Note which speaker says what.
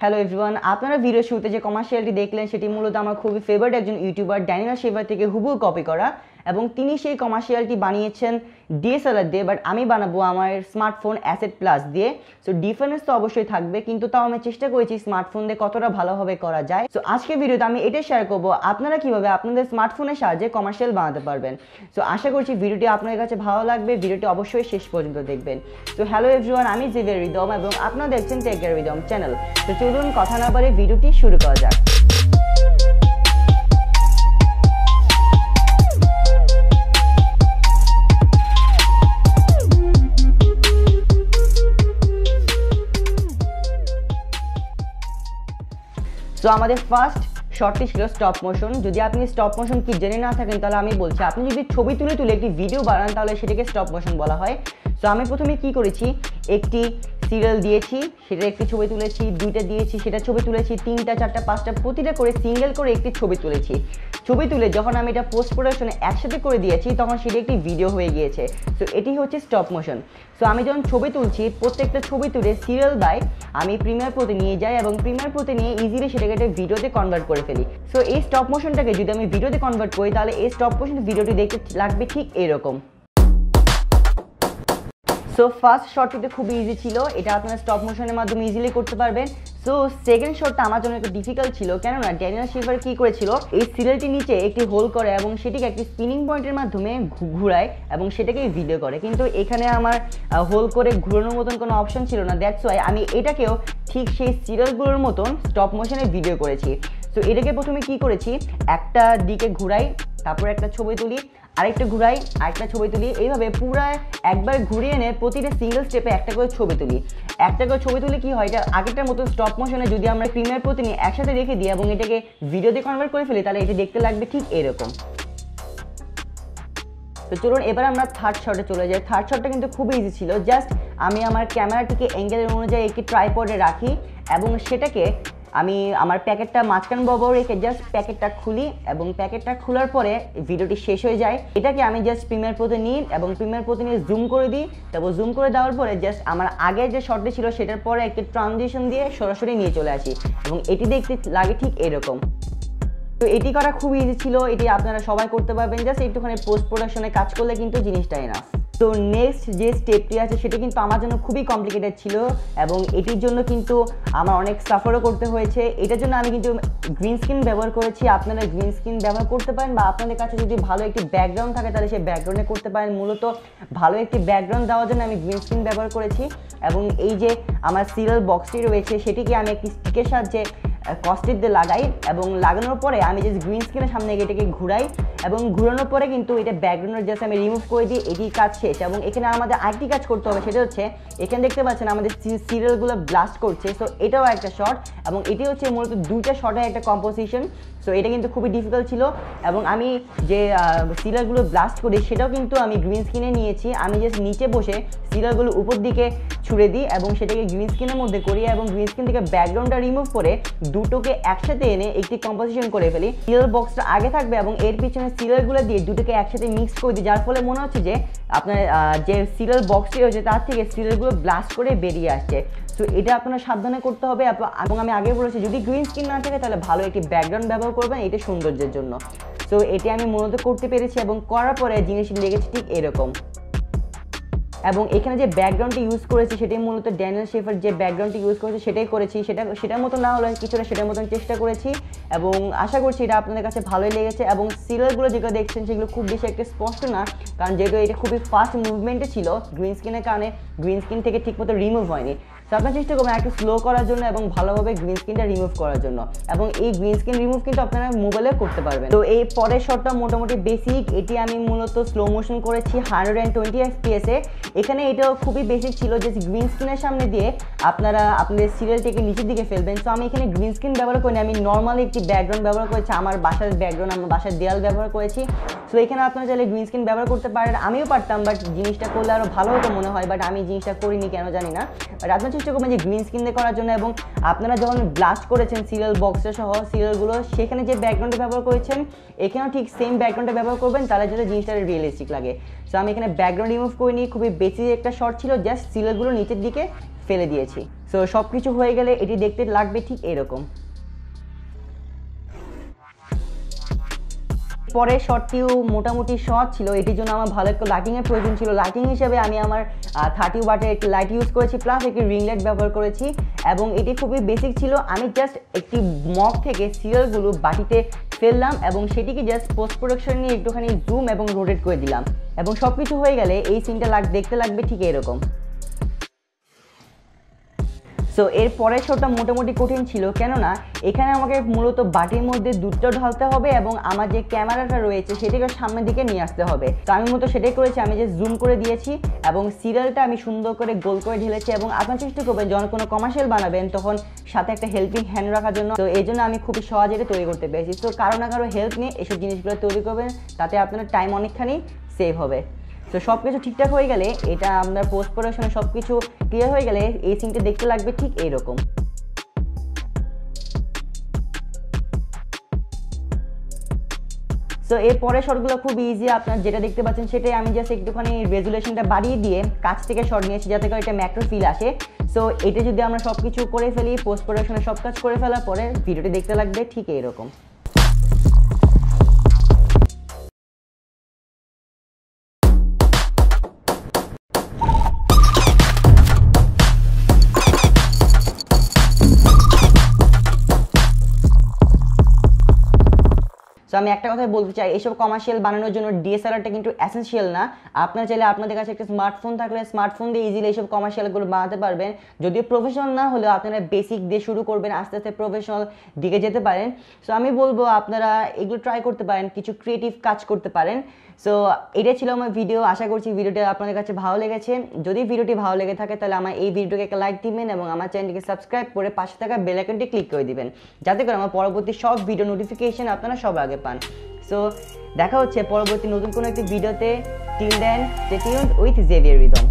Speaker 1: Hello everyone, আপনারা video শুরুতে যে কমার্শিয়ালটি দেখলেন সেটি মূলত আমার খুবই ফেভারিট একজন ইউটিউবার ড্যানিয়েল শিফার থেকে হুবহু কপি করা এবং তিনি সেই কমার্শিয়ালটি বানিয়েছেন ডিএসএলআর দিয়ে, বাট আমি বানাবো আমার স্মার্টফোন অ্যাসেট প্লাস দিয়ে। সো ডিফারেন্স তো অবশ্যই থাকবে, কিন্তু তাও আমি চেষ্টা করেছি স্মার্টফোন দিয়ে কতটা ভালোভাবে করা যায়। সো আজকের ভিডিওতে আমি এটাই শেয়ার করবো আপনারা কিভাবে আপনাদের স্মার্টফোনের সাহায্যে কমার্শিয়াল বানাতে পারবেন। সো আশা করছি ভিডিওটি আপনাদের কাছে ভালো লাগবে, ভিডিওটি অবশ্যই শেষ পর্যন্ত দেখবেন। তো হ্যালো এভরিওয়ান, আমি IXavier রিদম এবং আপনারা দেখছেন টেক কেয়ার রিদম চ্যানেল। তো চলুন কথা না বলে ভিডিওটি শুরু করা যাক। তো আমাদের ফার্স্ট শর্টটি ছিল স্টপ মোশন। যদি আপনি স্টপ মোশন কি জেনে না থাকেন তাহলে আমি বলছি, আপনি যদি ছবি তুলে তুলে একটি ভিডিও বানান তাহলে সেটাকে স্টপ মোশন বলা হয়। তো আমি প্রথমে কি করেছি, একটি সিরিয়াল দিয়েছি, সেটা একটি ছবি তুলেছি, দুইটা দিয়েছি, সেটা ছবি তুলেছি, তিনটা চারটা পাঁচটা প্রতিটা করে সিঙ্গেল করে একটি ছবি তুলেছি। ছবি তুলে যখন আমি এটা পোস্ট প্রোডাকশনে একসাথে করে দিয়েছি তখন সেটা একটি ভিডিও হয়ে গিয়েছে। সো এটি হচ্ছে স্টপ মোশন। সো আমি যখন ছবি তুলছি প্রত্যেকটা ছবি তুলে সিরিয়াল বাই আমি প্রিমিয়ার প্রোতে নিয়ে যাই এবং প্রিমিয়ার প্রোতে নিয়ে ইজিলি সেটাকে একটা ভিডিওতে কনভার্ট করে ফেলি। সো এই স্টপ মোশনটাকে যদি আমি ভিডিওতে কনভার্ট করি তাহলে এই স্টপ মোশন ভিডিওটি দেখতে লাগবে ঠিক এরকম। সো ফার্স্ট শটটিতে খুবই ইজি ছিল, এটা আপনারা স্টপ মোশনের মাধ্যমে ইজিলি করতে পারবেন। সো সেকেন্ড শটটা আমার জন্য একটু ডিফিকাল্ট ছিল, কেননা ড্যানিয়েল শিফার কি করেছিল, এই সিরিয়ালটির নিচে একটি হোল করে এবং সেটিকে একটি স্পিনিং পয়েন্টের মাধ্যমে ঘুরায় এবং সেটাকে ভিডিও করে, কিন্তু এখানে আমার হোল করে ঘুরানোর মতন কোনো অপশন ছিল না। দ্যাটস ওয়াই আমি এটাকেও ঠিক সেই সিরিয়ালগুলোর মতন স্টপ মোশনে ভিডিও করেছি। সো এটাকে প্রথমে কি করেছি, একটা দিকে ঘুরাই, তারপর একটা ছবি তুলি, আরেকটা ঘুরাই, আরেকটা ছবি তুলি, এইভাবে পুরো একবার ঘুরিয়ে এনে প্রতিটা সিঙ্গেল স্টেপে একটা করে ছবি তুলি। একটা করে ছবি তুলে কি হয়, এটা আগেরটার মতো স্টপ মোশনে যদি আমরা প্রিমিয়ার প্রতি নিয়ে একসাথে রেখে দিই এবং এটাকে ভিডিওতে কনভার্ট করে ফেলি তাহলে এটা দেখতে লাগবে ঠিক এরকম। তো চলুন এবার আমরা থার্ড শটে চলে যাই। থার্ড শটটা কিন্তু খুবই ইজি ছিল, জাস্ট আমি আমার ক্যামেরাটিকে অ্যাঙ্গেলের অনুযায়ী একটি ট্রাইপডে রাখি এবং সেটাকে আমি আমার প্যাকেটটা মাঝখান বরাবর রেখে জাস্ট প্যাকেটটা খুলি এবং প্যাকেটটা খোলার পরে ভিডিওটি শেষ হয়ে যায়। এটাকে আমি জাস্ট প্রিমিয়ার প্রোতে নিই এবং প্রিমিয়ার প্রোতে নিয়ে জুম করে দিই। তারপর জুম করে দেওয়ার পরে জাস্ট আমার আগের যে শটটি ছিল সেটার পরে একটি ট্রানজিশন দিয়ে সরাসরি নিয়ে চলে আসি এবং এটি দেখতে লাগে ঠিক এরকম। তো এটি করা খুব ইজি ছিল, এটি আপনারা সবাই করতে পারবেন, জাস্ট একটুখানি পোস্ট প্রোডাকশনে কাজ করলে কিন্তু জিনিসটা এনাফ। তো নেক্সট যে স্টেপটি আছে সেটা কিন্তু আমার জন্য খুবই কমপ্লিকেটেড ছিল এবং এটির জন্য কিন্তু আমার অনেক সাফারও করতে হয়েছে। এটার জন্য আমি কিন্তু গ্রিন স্ক্রিন ব্যবহার করেছি। আপনারা গ্রিন স্ক্রিন ব্যবহার করতে পারেন বা আপনাদের কাছে যদি ভালো একটি ব্যাকগ্রাউন্ড থাকে তাহলে সেই ব্যাকগ্রাউন্ডে করতে পারেন। মূলত ভালো একটি ব্যাকগ্রাউন্ড দেওয়ার জন্য আমি গ্রিন স্ক্রিন ব্যবহার করেছি এবং এই যে আমার সিরিয়াল বক্সটি রয়েছে সেটিকে আমি একটি স্টিকের সাহায্যে কস্টিপ দিয়ে লাগাই এবং লাগানোর পরে আমি জাস্ট গ্রিন স্ক্রিনের সামনে এটাকে ঘুরাই এবং ঘুরানোর পরে কিন্তু এটা ব্যাকগ্রাউন্ডের জাস্ট আমি রিমুভ করে দিই, এটি কাজ শেষ। এবং এখানে আমাদের আরেকটি কাজ করতে হবে, সেটা হচ্ছে এখানে দেখতে পাচ্ছেন আমাদের সিরিয়ালগুলো ব্লাস্ট করছে। সো এটাও একটা শট এবং এটি হচ্ছে মূলত দুইটা শটের একটা কম্পোজিশন। সো এটা কিন্তু খুবই ডিফিকাল্ট ছিল এবং আমি যে সিরিয়ালগুলো ব্লাস্ট করি সেটাও কিন্তু আমি গ্রিন স্ক্রিনে নিয়েছি। আমি জাস্ট নিচে বসে সিরিয়ালগুলো উপর দিকে ছুড়ে দিই এবং সেটাকে গ্রিন স্ক্রিনের মধ্যে করি এবং গ্রিন স্ক্রিন থেকে ব্যাকগ্রাউন্ডটা রিমুভ করে দুটোকে একসাথে এনে একটি কম্পোজিশন করে ফেলি। সিরিয়াল বক্সটা আগে থাকবে এবং এর পিছনে সিরিয়ালগুলো দিয়ে দুটোকে একসাথে মিক্স করে দিই, যার ফলে মনে হচ্ছে যে আপনার যে সিরিয়াল বক্সটি হয়েছে তার থেকে সিরিয়ালগুলো ব্লাস্ট করে বেরিয়ে আসছে। সো এটা আপনারা সাবধানে করতে হবে এবং আমি আগে বলেছি যদি গ্রিন স্ক্রিন না থাকে তাহলে ভালো একটি ব্যাকগ্রাউন্ড ব্যবহার করবেন, এটা সৌন্দর্যের জন্য। সো এটি আমি মূলত করতে পেরেছি এবং করার পরে জিনিসটি লেগেছে ঠিক এরকম। এবং এখানে যে ব্যাকগ্রাউন্ডটি ইউজ করেছি সেটাই মূলত ড্যানিয়েল শিফার যে ব্যাকগ্রাউন্ডটি ইউজ করেছে সেটাই করেছি, সেটার মতো না হলে কিছুটা সেটার মতন চেষ্টা করেছি এবং আশা করছি এটা আপনাদের কাছে ভালোই লেগেছে। এবং সিরিয়ালগুলো যেগুলো দেখছেন সেগুলো খুব বেশি একটা স্পষ্ট না, কারণ যেহেতু এটা খুবই ফাস্ট মুভমেন্টে ছিল গ্রিন স্ক্রিনের কারণে গ্রিন স্ক্রিন থেকে ঠিকমতো রিমুভ হয়নি। সো আপনারা চেষ্টা করবেন একটু স্লো করার জন্য এবং ভালোভাবে গ্রিন স্ক্রিনটা রিমুভ করার জন্য, এবং এই গ্রিন স্ক্রিন রিমুভ কিন্তু আপনারা মোবাইলে করতে পারবেন। তো এই পরের শটটা মোটামুটি বেসিক, এটি আমি মূলত স্লো মোশন করেছি 120 FPS এ। এখানে এটাও খুবই বেসিক ছিল, যে গ্রিন স্ক্রিনের সামনে দিয়ে আপনারা আপনাদের সিরিয়ালটিকে নিচের দিকে ফেলবেন। সো আমি এখানে গ্রিন স্ক্রিন ব্যবহার করিনি, আমি নর্মালি একটি ব্যাকগ্রাউন্ড ব্যবহার করেছি, আমার বাসার ব্যাকগ্রাউন্ড, আমার বাসার দেয়াল ব্যবহার করেছি। সো এখানে আপনারা চাইলে গ্রিন স্ক্রিন ব্যবহার করতে পারেন, আমিও পারতাম, বাট জিনিসটা করলে আরও ভালো হতো মনে হয়, বাট আমি জিনিসটা করিনি কেন জানি না। বাট আপনারা চেষ্টা করবেন যে গ্রিন স্ক্রিন দিয়ে করার জন্য। এবং আপনারা যখন ব্লাস্ট করেছেন সিরিয়াল বক্সটা সহ সিরিয়ালগুলো, সেখানে যে ব্যাকগ্রাউন্ডটা ব্যবহার করেছেন এখানেও ঠিক সেম ব্যাকগ্রাউন্ডটা ব্যবহার করবেন, তাহলে যাতে জিনিসটা রিয়েলিস্টিক লাগে। সো আমি এখানে ব্যাকগ্রাউন্ড রিমুভ করিনি, খুবই বেসিক একটা শট ছিল, জাস্ট সিরিয়ালগুলো নিচের দিকে ফেলে দিয়েছি। সো সব কিছু হয়ে গেলে এটি দেখতে লাগবে ঠিক এরকম। পরের শটটিও মোটামুটি শর্ট ছিল, এটির জন্য আমার ভালো একটা লাইটিংয়ের প্রয়োজন ছিল। লাইটিং হিসেবে আমি আমার 30 ওয়াটের একটি লাইট ইউজ করেছি, প্লাস একটি রিং লাইট ব্যবহার করেছি এবং এটি খুবই বেসিক ছিল। আমি জাস্ট একটি মগ থেকে সিরিয়ালগুলো বাটিতে ফেললাম এবং সেটিকে জাস্ট পোস্ট প্রোডাকশন নিয়ে একটুখানি জুম এবং রোটেট করে দিলাম এবং সব কিছু হয়ে গেলে এই সিনটা দেখতে লাগবে ঠিক এরকম। সো এর পরের শটটা মোটামুটি কঠিন ছিল, কেননা এখানে আমাকে মূলত বাটির মধ্যে দুধটা ঢালতে হবে এবং আমার যে ক্যামেরাটা রয়েছে সেটাকে সামনের দিকে নিয়ে আসতে হবে। তো আমি মূলত সেটাই করেছি, আমি যে জুম করে দিয়েছি এবং সিরিয়ালটা আমি সুন্দর করে গোল করে ঢেলেছি এবং আপনার চেষ্টা করবেন যখন কোনো কমার্শিয়াল বানাবেন তখন সাথে একটা হেল্পিং হ্যান্ড রাখার জন্য। তো এই জন্য আমি খুবই সহজে এটা তৈরি করতে পেরেছি। তো কারো না কারো হেল্প নিয়ে এসব জিনিসগুলো তৈরি করবেন, তাতে আপনার টাইম অনেকখানি সেভ হবে। তো সব কিছু ঠিকঠাক হয়ে গেলে, এটা আপনার পোস্ট প্রোডাকশনে সব কিছু ক্লিয়ার হয়ে গেলে এই সিনটা দেখতে লাগবে ঠিক এইরকম। সো এর পরের শটগুলো খুব ইজি, আপনার যেটা দেখতে পাচ্ছেন সেটাই আমি জাস্ট একটুখানি রেজুলেশনটা বাড়িয়ে দিয়ে কাছ থেকে শট নিয়েছি যাতে করে এটা ম্যাক্রো ফিল আসে। সো এটা যদি আমরা সব কিছু করে ফেলি, পোস্ট প্রোডাকশনে সব কাজ করে ফেলার পরে ভিডিওটি দেখতে লাগবে ঠিক এইরকম। তো আমি একটা কথাই বলতে চাই, এইসব কমার্শিয়াল বানানোর জন্য ডিএসএলআরটা কিন্তু এসেনশিয়াল না। আপনারা চাইলে আপনাদের কাছে একটা স্মার্টফোন থাকলে স্মার্টফোন দিয়ে ইজিলি এইসব কমার্শিয়ালগুলো বানাতে পারবেন। যদিও প্রফেশনাল না হলেও আপনারা বেসিক দিয়ে শুরু করবেন, আস্তে আস্তে প্রফেশনাল দিকে যেতে পারেন। সো আমি বলবো আপনারা এগুলো ট্রাই করতে পারেন, কিছু ক্রিয়েটিভ কাজ করতে পারেন। সো এটা ছিল আমার ভিডিও, আশা করছি ভিডিওটা আপনাদের কাছে ভালো লেগেছে। যদি ভিডিওটি ভালো লেগে থাকে তাহলে আমার এই ভিডিওকে একটা লাইক দিবেন এবং আমার চ্যানেলটিকে সাবস্ক্রাইব করে পাশে থাকা বেল আইকনটি ক্লিক করে দিবেন, যাতে করে আমার পরবর্তী সব ভিডিও নোটিফিকেশন আপনারা সবার আগে পান। সো দেখা হচ্ছে পরবর্তী নতুন কোনো একটি ভিডিওতে। Till then stay tuned with Xavier rhythm.